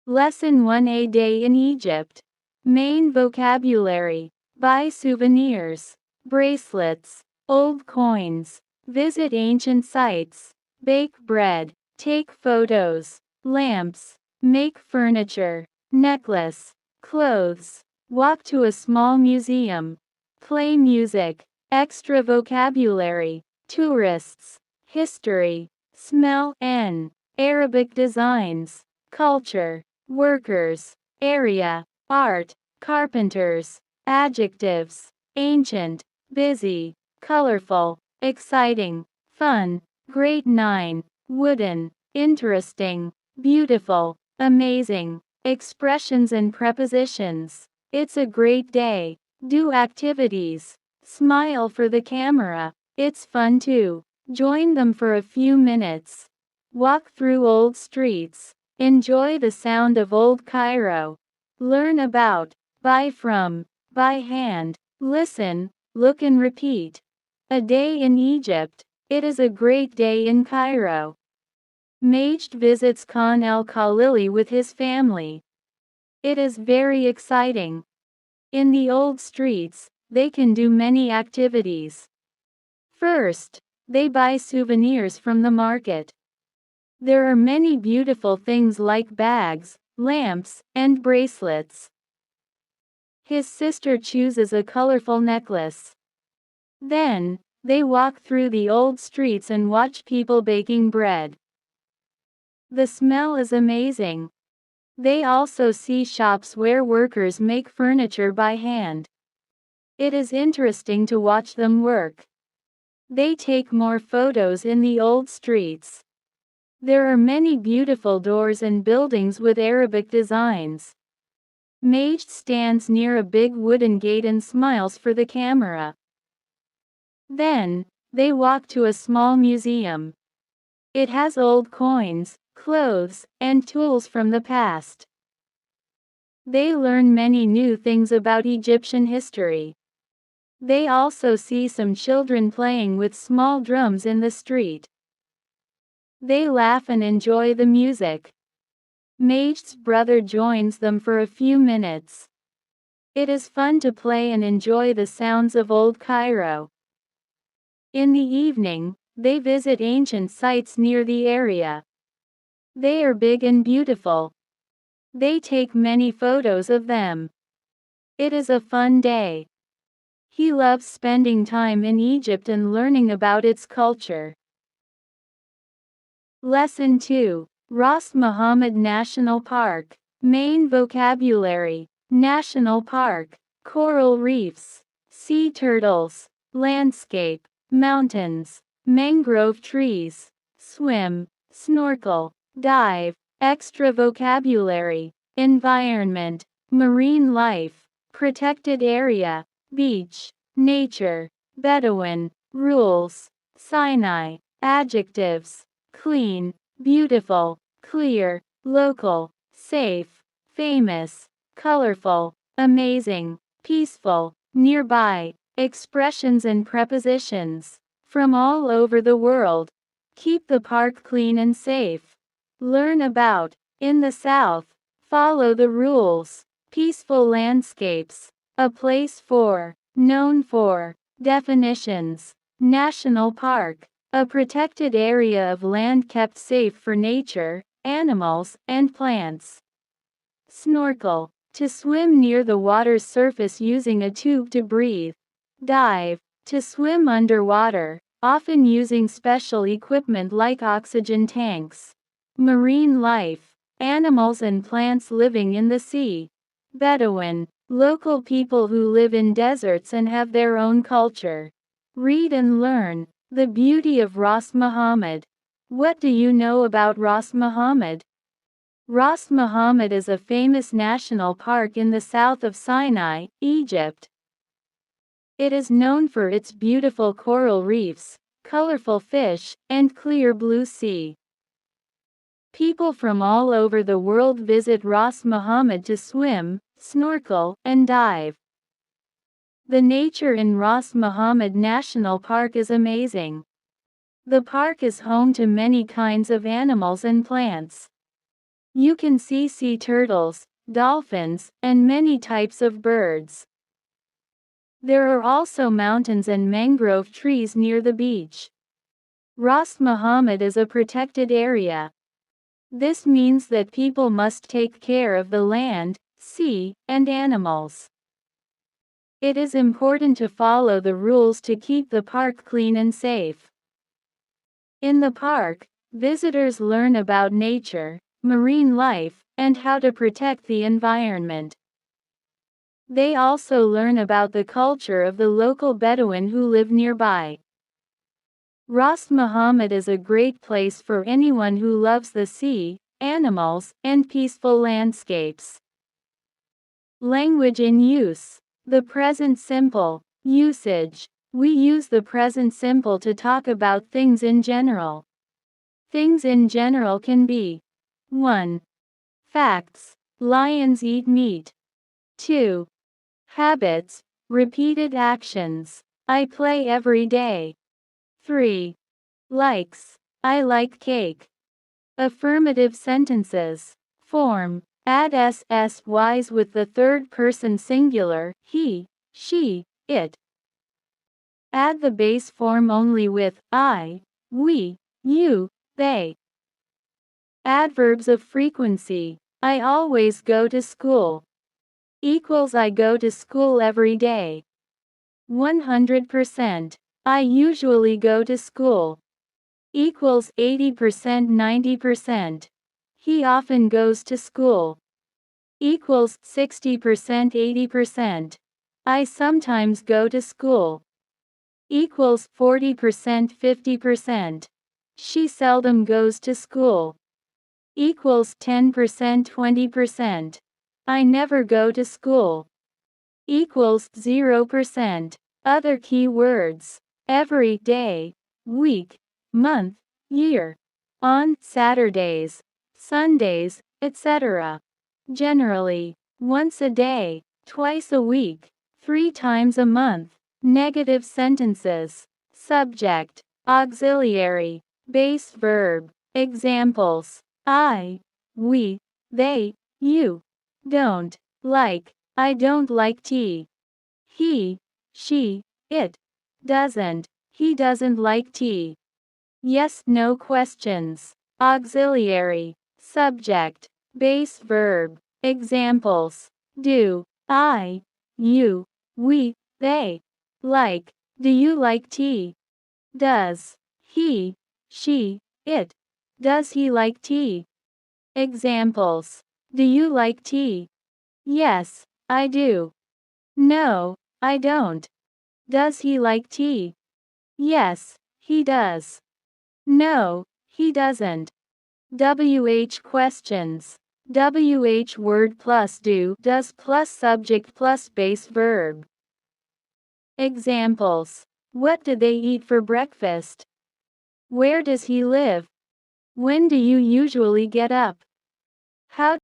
Lesson 1, A Day in Egypt. Main vocabulary. Buy souvenirs, bracelets, old coins, visit ancient sites, bake bread, take photos, lamps, make furniture, necklace, clothes, walk to a small museum, play music, extra vocabulary, tourists, history, smell, Arabic designs, culture, workers, area, art, carpenters, adjectives, ancient, busy, colorful, exciting, fun, grade 9, wooden, interesting, beautiful, amazing, expressions and prepositions. It's a great day. Do activities. Smile for the camera. It's fun too. Join them for a few minutes. Walk through old streets. Enjoy the sound of old Cairo. Learn about, buy from, by hand. Listen, look and repeat. A day in Egypt. It is a great day in Cairo. Majd visits Khan el-Khalili with his family. It is very exciting. In the old streets, they can do many activities. First, they buy souvenirs from the market. There are many beautiful things like bags, lamps, and bracelets. His sister chooses a colorful necklace. Then, they walk through the old streets and watch people baking bread. The smell is amazing. They also see shops where workers make furniture by hand. It is interesting to watch them work. They take more photos in the old streets. There are many beautiful doors and buildings with Arabic designs. Majd stands near a big wooden gate and smiles for the camera. Then, they walk to a small museum. It has old coins, clothes, and tools from the past. They learn many new things about Egyptian history. They also see some children playing with small drums in the street. They laugh and enjoy the music. Majd's brother joins them for a few minutes. It is fun to play and enjoy the sounds of old Cairo. In the evening, they visit ancient sites near the area. They are big and beautiful. They take many photos of them. It is a fun day. He loves spending time in Egypt and learning about its culture. Lesson 2. Ras Mohammed National Park. Main vocabulary. National Park. Coral reefs. Sea turtles. Landscape. Mountains. Mangrove trees. Swim. Snorkel. Dive. Extra vocabulary. Environment. Marine life. Protected area. Beach. Nature. Bedouin. Rules. Sinai. Adjectives. Clean, beautiful, clear, local, safe, famous, colorful, amazing, peaceful, nearby. Expressions and prepositions. From all over the world. Keep the park clean and safe. Learn about, in the south, follow the rules. Peaceful landscapes. A place for, known for. Definitions. National park. A protected area of land kept safe for nature, animals, and plants. Snorkel. To swim near the water's surface using a tube to breathe. Dive. To swim underwater, often using special equipment like oxygen tanks. Marine life. Animals and plants living in the sea. Bedouin. Local people who live in deserts and have their own culture. Read and learn. The beauty of Ras Mohammed. What do you know about Ras Mohammed? Ras Mohammed is a famous national park in the south of Sinai, Egypt. It is known for its beautiful coral reefs, colorful fish, and clear blue sea. People from all over the world visit Ras Mohammed to swim, snorkel, and dive. The nature in Ras Mohammed National Park is amazing. The park is home to many kinds of animals and plants. You can see sea turtles, dolphins, and many types of birds. There are also mountains and mangrove trees near the beach. Ras Mohammed is a protected area. This means that people must take care of the land, sea, and animals. It is important to follow the rules to keep the park clean and safe. In the park, visitors learn about nature, marine life, and how to protect the environment. They also learn about the culture of the local Bedouin who live nearby. Ras Mohammed is a great place for anyone who loves the sea, animals, and peaceful landscapes. Language in use. The present simple. Usage. We use the present simple to talk about things in general. Things in general can be 1. Facts. Lions eat meat. 2. Habits. Repeated actions. I play every day. 3. Likes. I like cake. Affirmative sentences. Form. Add SSYs with the third person singular, he, she, it. Add the base form only with I, we, you, they. Adverbs of frequency. I always go to school. Equals I go to school every day. 100%. I usually go to school. Equals 80% 90%. He often goes to school. Equals 60% 80%. I sometimes go to school. Equals 40% 50%. She seldom goes to school. Equals 10% 20%. I never go to school. Equals 0%. Other key words. Every day, week, month, year. On Saturdays, Sundays, etc. Generally, once a day, twice a week, 3 times a month. Negative sentences. Subject. Auxiliary. Base verb. Examples. I, we, they, you. Don't like. I don't like tea. He, she, it. Doesn't. He doesn't like tea. Yes, no questions. Auxiliary. Subject. Base verb. Examples. Do. I, you, we, they. Like. Do you like tea? Does. He, she, it. Does he like tea? Examples. Do you like tea? Yes, I do. No, I don't. Does he like tea? Yes, he does. No, he doesn't. WH questions. WH word plus do, does plus subject plus base verb. Examples. What do they eat for breakfast? Where does he live? When do you usually get up? How?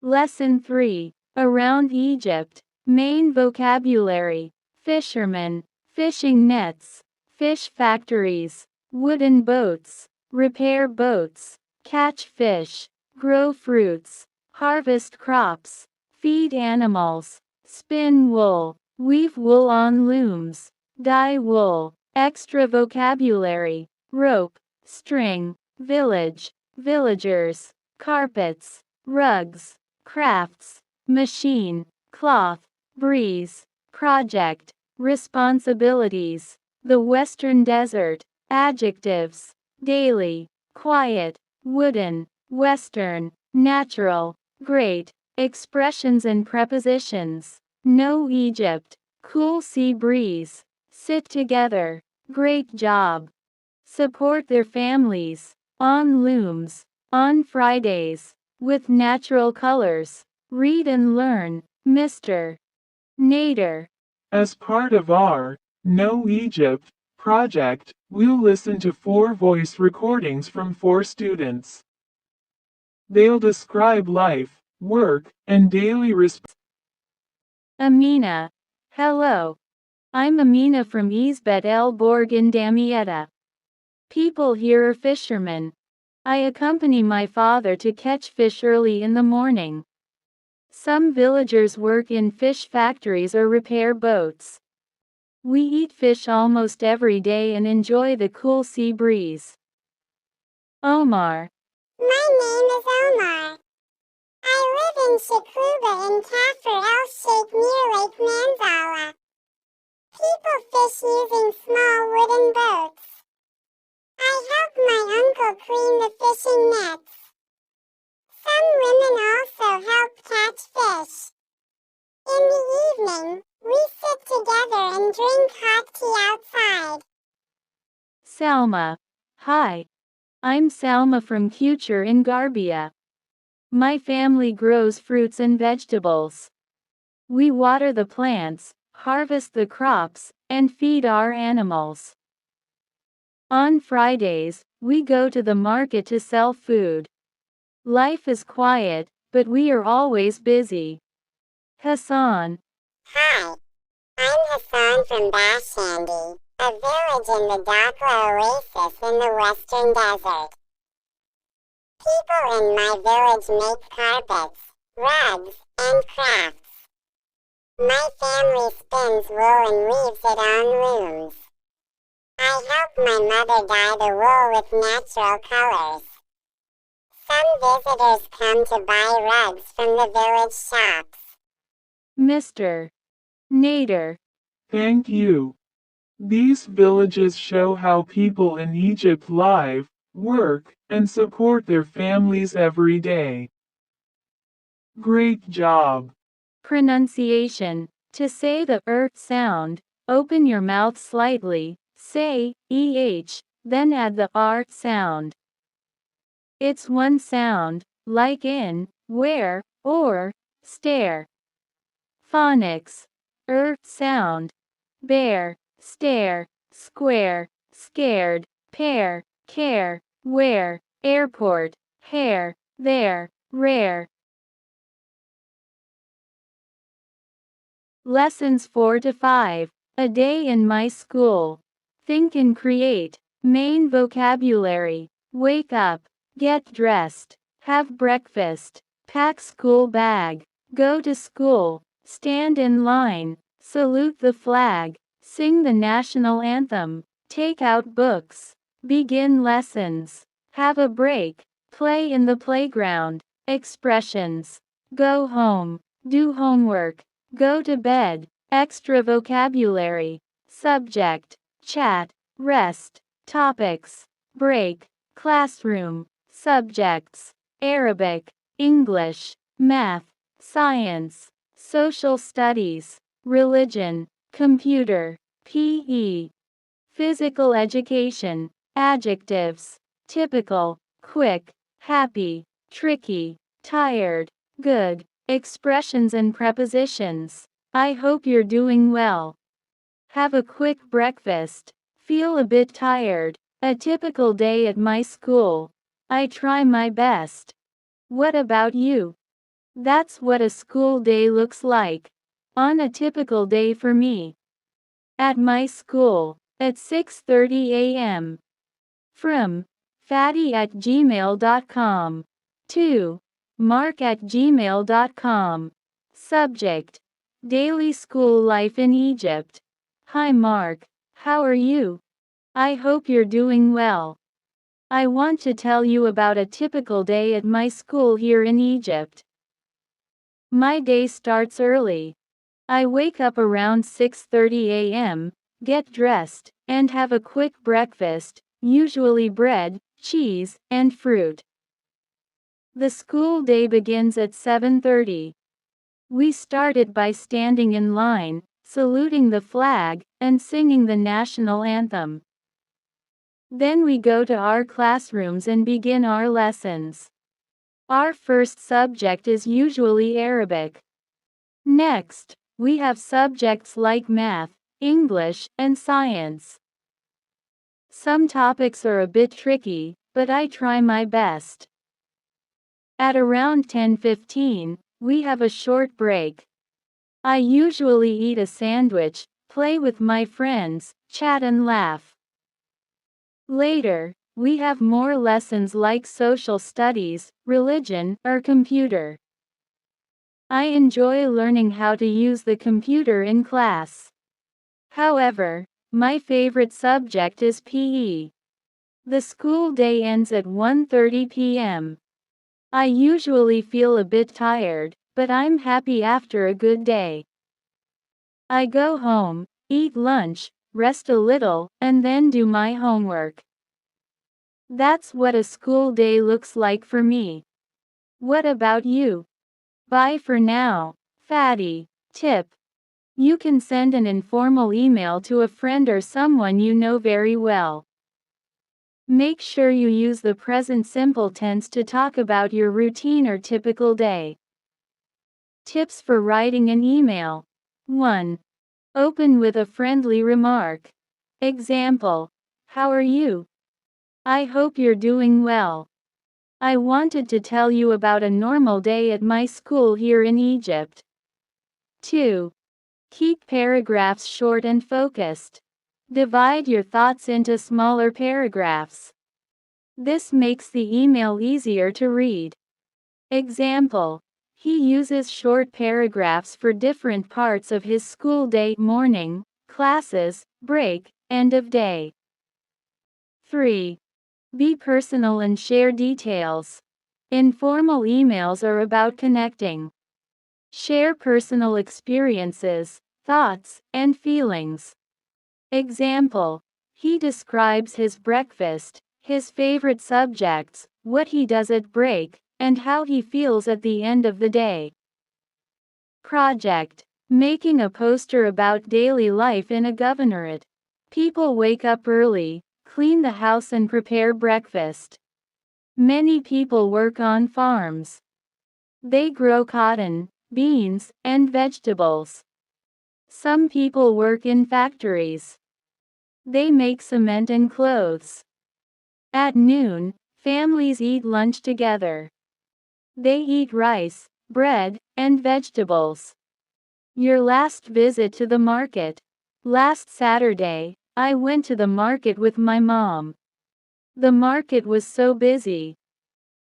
Lesson 3. Around Egypt. Main vocabulary. Fishermen. Fishing nets. Fish factories. Wooden boats. Repair boats. Catch fish. Grow fruits. Harvest crops. Feed animals. Spin wool. Weave wool on looms. Dye wool. Extra vocabulary. Rope. String. Village. Villagers. Carpets. Rugs. Crafts. Machine. Cloth. Breeze. Project. Responsibilities. The Western Desert. Adjectives. Daily. Quiet. Wooden. Western. Natural. Great. Expressions and prepositions. No Egypt. Cool sea breeze. Sit together. Great job. Support their families. On looms. On Fridays. With natural colors. Read and learn. Mr. Nader. As part of our Know Egypt project, we'll listen to 4 voice recordings from 4 students. They'll describe life, work, and daily responsibilities. Amina. Hello. I'm Amina from Isbet El Borg in Damietta. People here are fishermen. I accompany my father to catch fish early in the morning. Some villagers work in fish factories or repair boats. We eat fish almost every day and enjoy the cool sea breeze. Omar. My name is Omar. I live in Shakuba in Kafr el-Sheikh near Lake Manzala. People fish using small wooden boats. I help my uncle clean the fishing nets. Some women also help catch fish. In the evening, we sit together and drink hot tea outside. Salma. Hi. I'm Salma from Kuchur in Garbia. My family grows fruits and vegetables. We water the plants, harvest the crops, and feed our animals. On Fridays, we go to the market to sell food. Life is quiet, but we are always busy. Hassan. Hi, I'm Hassan from Bashandi, a village in the Dakla Oasis in the Western Desert. People in my village make carpets, rugs, and crafts. My family spins wool and weaves it on looms. I help my mother dye the wool with natural colors. Some visitors come to buy rugs from the village shops. Mr. Nader. Thank you. These villages show how people in Egypt live, work, and support their families every day. Great job. Pronunciation. To say the sound, open your mouth slightly, say then add the r sound. It's one sound, like in, where, or, stare. Phonics. Sound. Bear, stare, square, scared, pair, care, where, airport, hair, there, rare. Lessons 4 to 5. A day in my school. Think and create. Main vocabulary. Wake up. Get dressed. Have breakfast. Pack school bag. Go to school. Stand in line. Salute the flag. Sing the national anthem. Take out books. Begin lessons. Have a break. Play in the playground. Expressions. Go home. Do homework. Go to bed. Extra vocabulary. Subject. Chat. Rest. Topics. Break. Classroom. Subjects. Arabic. English. Math. Science. Social studies. Religion. Computer. PE. Physical education. Adjectives. Typical. Quick. Happy. Tricky. Tired. Good. Expressions and prepositions. I hope you're doing well. Have a quick breakfast. Feel a bit tired. A typical day at my school. I try my best. What about you? That's what a school day looks like. On a typical day for me. At my school. At 6:30 a.m. From fatty@gmail.com. To mark@gmail.com. Subject. Daily school life in Egypt. Hi Mark, how are you? I hope you're doing well. I want to tell you about a typical day at my school here in Egypt. My day starts early. I wake up around 6:30 a.m., get dressed, and have a quick breakfast, usually bread, cheese, and fruit. The school day begins at 7:30. We start it by standing in line, saluting the flag, and singing the national anthem. Then we go to our classrooms and begin our lessons. Our first subject is usually Arabic. Next, we have subjects like math, English, and science. Some topics are a bit tricky, but I try my best. At around 10:15, we have a short break. I usually eat a sandwich, play with my friends, chat and laugh. Later, We have more lessons like social studies, religion, or computer. I enjoy learning how to use the computer in class. However, my favorite subject is PE. The school day ends at 1:30 p.m. I usually feel a bit tired, but I'm happy after a good day. I go home, eat lunch, rest a little, and then do my homework. That's what a school day looks like for me. What about you? Bye for now, Fatty. Tip: you can send an informal email to a friend or someone you know very well. Make sure you use the present simple tense to talk about your routine or typical day. Tips for writing an email. 1. Open with a friendly remark. Example: how are you? I hope you're doing well. I wanted to tell you about a normal day at my school here in Egypt. 2. Keep paragraphs short and focused. Divide your thoughts into smaller paragraphs. This makes the email easier to read. Example: he uses short paragraphs for different parts of his school day: morning, classes, break, end of day. 3. Be personal and share details. Informal emails are about connecting. Share personal experiences, thoughts, and feelings. Example: he describes his breakfast, his favorite subjects, what he does at break, and how he feels at the end of the day. Project: making a poster about daily life in a governorate. People wake up early, clean the house and prepare breakfast. Many people work on farms. They grow cotton, beans, and vegetables. Some people work in factories. They make cement and clothes. At noon, families eat lunch together. They eat rice, bread, and vegetables. Your last visit to the market. Last Saturday, I went to the market with my mom. The market was so busy.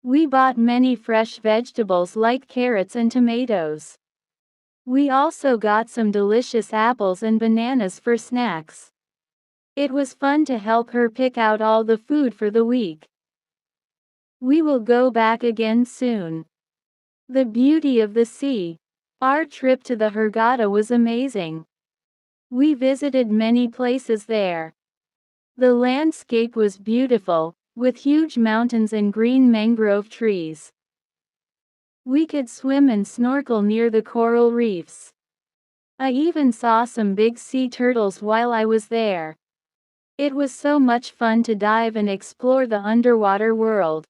We bought many fresh vegetables like carrots and tomatoes. We also got some delicious apples and bananas for snacks. It was fun to help her pick out all the food for the week. We will go back again soon. The beauty of the sea. Our trip to the Hurghada was amazing. We visited many places there. The landscape was beautiful, with huge mountains and green mangrove trees. We could swim and snorkel near the coral reefs. I even saw some big sea turtles while I was there. It was so much fun to dive and explore the underwater world.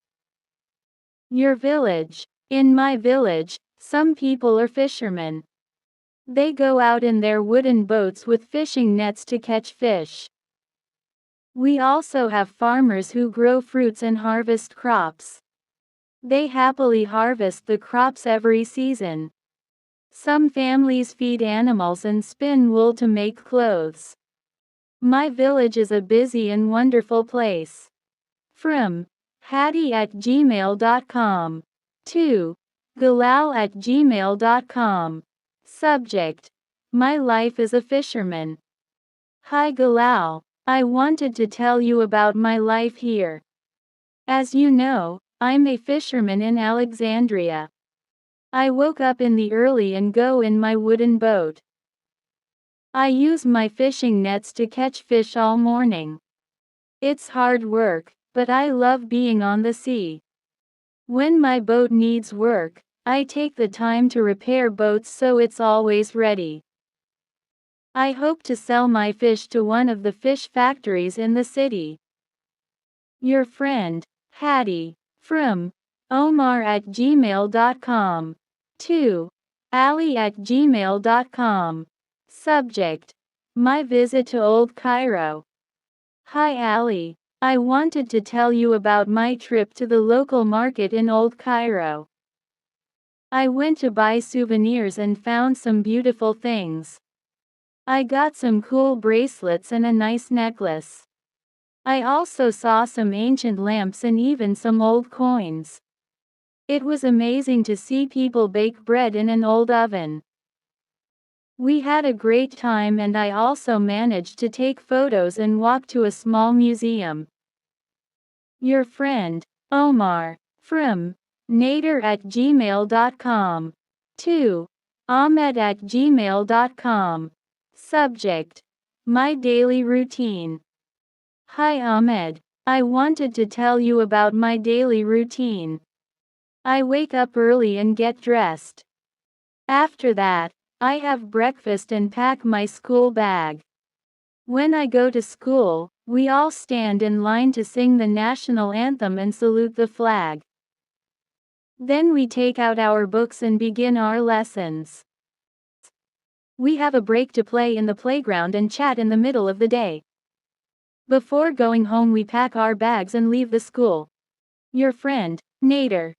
Your village. In my village, some people are fishermen. They go out in their wooden boats with fishing nets to catch fish. We also have farmers who grow fruits and harvest crops. They happily harvest the crops every season. Some families feed animals and spin wool to make clothes. My village is a busy and wonderful place. From hattie@gmail.com. 2. galal@gmail.com. Subject: my life as a fisherman. Hi Galal, I wanted to tell you about my life here. As you know, I'm a fisherman in Alexandria. I woke up in the early and go in my wooden boat. I use my fishing nets to catch fish all morning. It's hard work, but I love being on the sea. When my boat needs work, I take the time to repair boats so it's always ready. I hope to sell my fish to one of the fish factories in the city. Your friend, Hattie. From omar@gmail.com. 2. ali@gmail.com. Subject: my visit to Old Cairo. Hi Ali. I wanted to tell you about my trip to the local market in Old Cairo. I went to buy souvenirs and found some beautiful things. I got some cool bracelets and a nice necklace. I also saw some ancient lamps and even some old coins. It was amazing to see people bake bread in an old oven. We had a great time, and I also managed to take photos and walk to a small museum. Your friend, Omar, from nader@gmail.com. 2. Ahmed@gmail.com. Subject: My daily routine. Hi Ahmed. I wanted to tell you about my daily routine. I wake up early and get dressed. After that, I have breakfast and pack my school bag. When I go to school, we all stand in line to sing the national anthem and salute the flag. Then we take out our books and begin our lessons. We have a break to play in the playground and chat in the middle of the day. Before going home, we pack our bags and leave the school. Your friend, Nader.